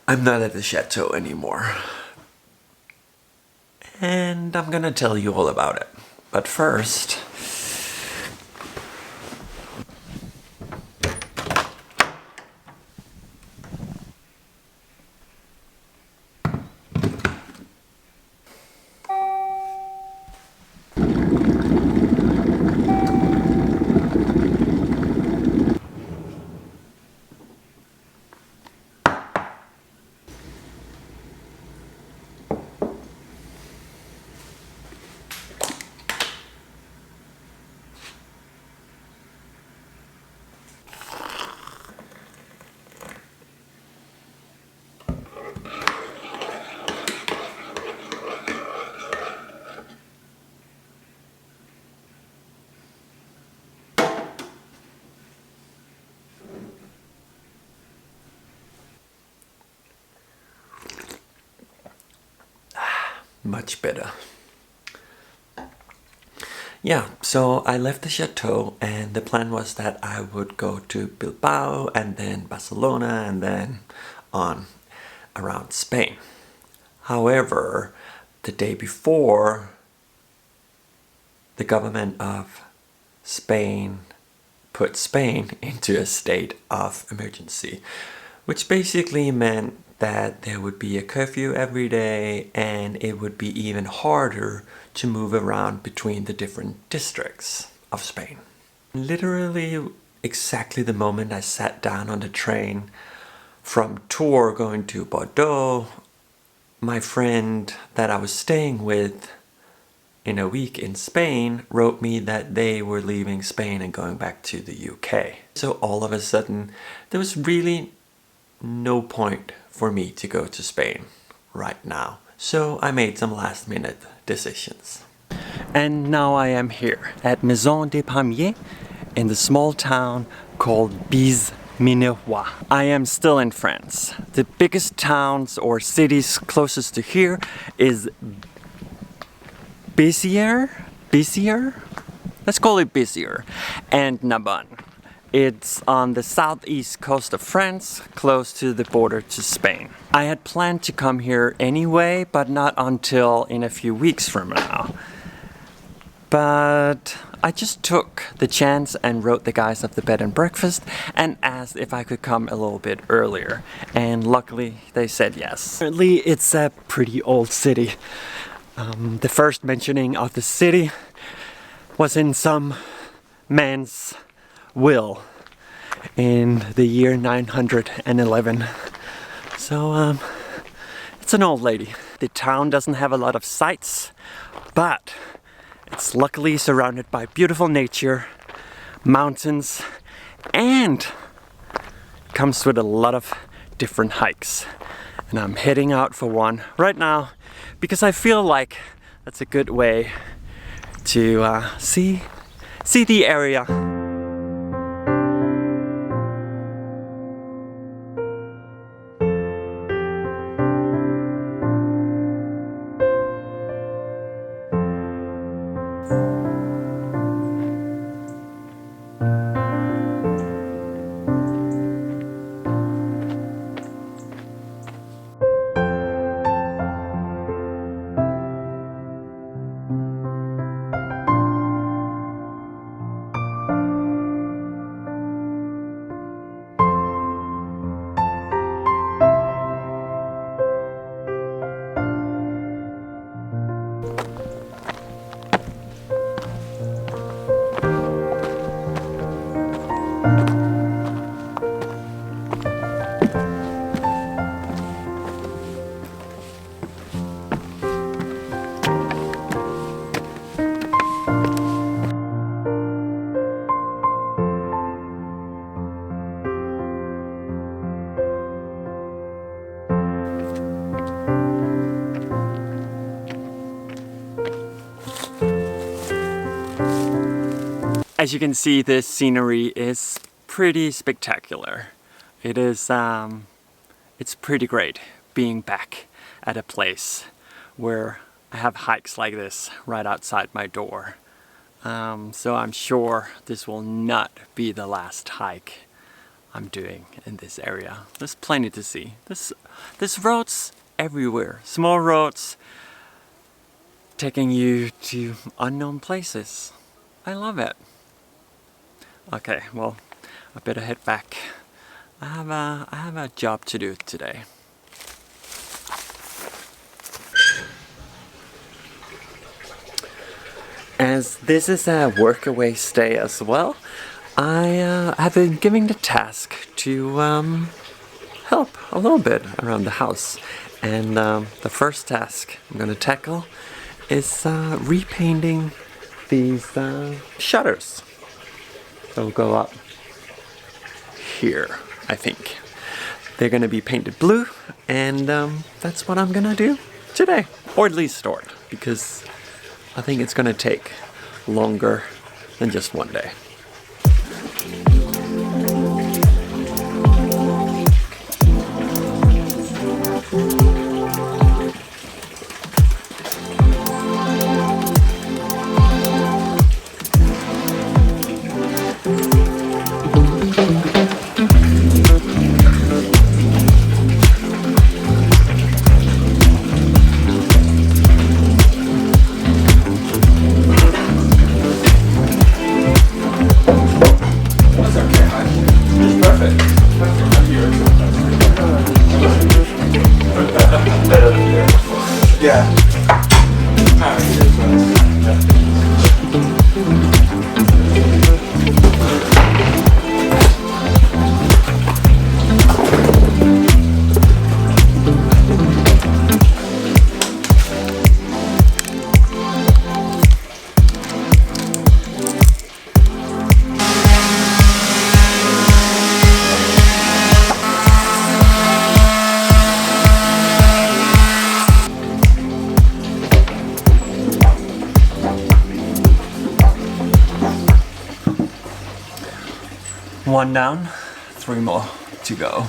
I'm not at the chateau anymore. And I'm gonna tell you all about it. But first... much better. Yeah, so I left the chateau and the plan was that I would go to Bilbao and then Barcelona and then on around Spain. However, the day before, the government of Spain put Spain into a state of emergency, which basically meant that there would be a curfew every day and it would be even harder to move around between the different districts of Spain. Literally exactly the moment I sat down on the train from Torp going to Bordeaux, my friend that I was staying with in a week in Spain wrote me that they were leaving Spain and going back to the UK. So all of a sudden there was really no point for me to go to Spain right now. So I made some last minute decisions. And now I am here at Maison des Palmiers in the small town called Bize-Minervois. I am still in France. The biggest towns or cities closest to here is Bize-Minervois? Let's call it Bize-Minervois, and Narbonne. It's on the southeast coast of France, close to the border to Spain. I had planned to come here anyway, but not until in a few weeks from now. But I just took the chance and wrote the guys of the bed and breakfast and asked if I could come a little bit earlier. And luckily they said yes. Apparently it's a pretty old city. The first mentioning of the city was in some man's will in the year 911. So it's an old lady. The town doesn't have a lot of sights, but it's luckily surrounded by beautiful nature, mountains, and comes with a lot of different hikes. And I'm heading out for one right now because I feel like that's a good way to see the area. As you can see, this scenery is pretty spectacular. It is, it's pretty great being back at a place where I have hikes like this right outside my door. So I'm sure this will not be the last hike I'm doing in this area. There's plenty to see. There's roads everywhere. Small roads taking you to unknown places. I love it. Okay, well, I better head back. I have a job to do today. As this is a workaway stay as well, I have been given the task to help a little bit around the house. And the first task I'm going to tackle is repainting these shutters. They'll go up here, I think. They're going to be painted blue, and that's what I'm going to do today. Or at least start, because I think it's going to take longer than just one day. One down, 3 more to go.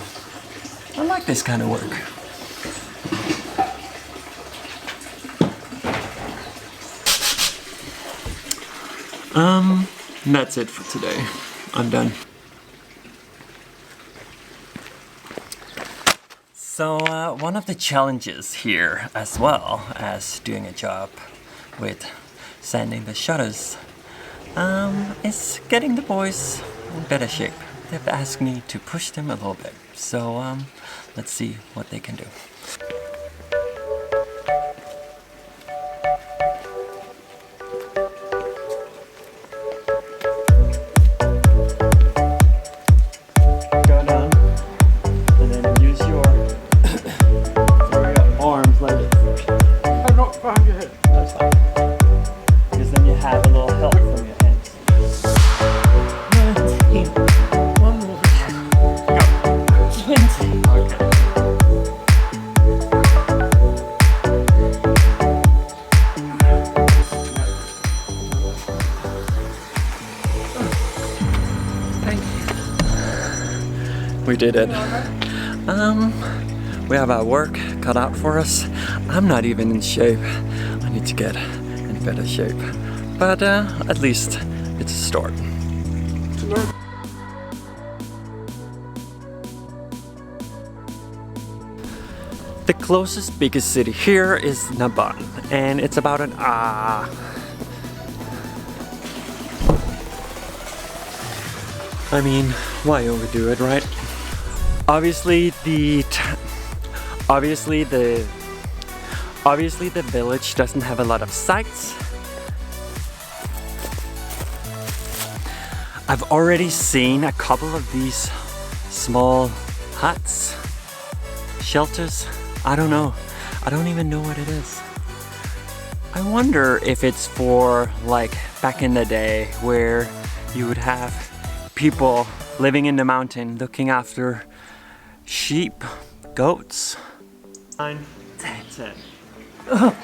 I like this kind of work. That's it for today. I'm done. So one of the challenges here, as well as doing a job with sanding the shutters, is getting the boys in better shape. They've asked me to push them a little bit, so let's see what they can do. Go down, and then use your arms like this. I'm not behind your head. That's fine. Because then you have a little help from your hands. One more. Go. 20. Okay. Thank you. We did it. We have our work cut out for us. I'm not even in shape. I need to get in better shape. But at least it's a start. The closest biggest city here is Narbonne, and it's about an I mean, why overdo it, right? Obviously the village doesn't have a lot of sights. I've already seen a couple of these small huts, shelters. I don't know. I don't even know what it is. I wonder if it's for like back in the day where you would have people living in the mountain looking after sheep, goats. 9, 10. Oh.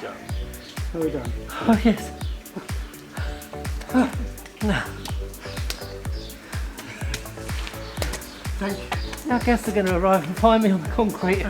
Well done. Oh yes. Thank you. I guess they're going to arrive and find me on the concrete.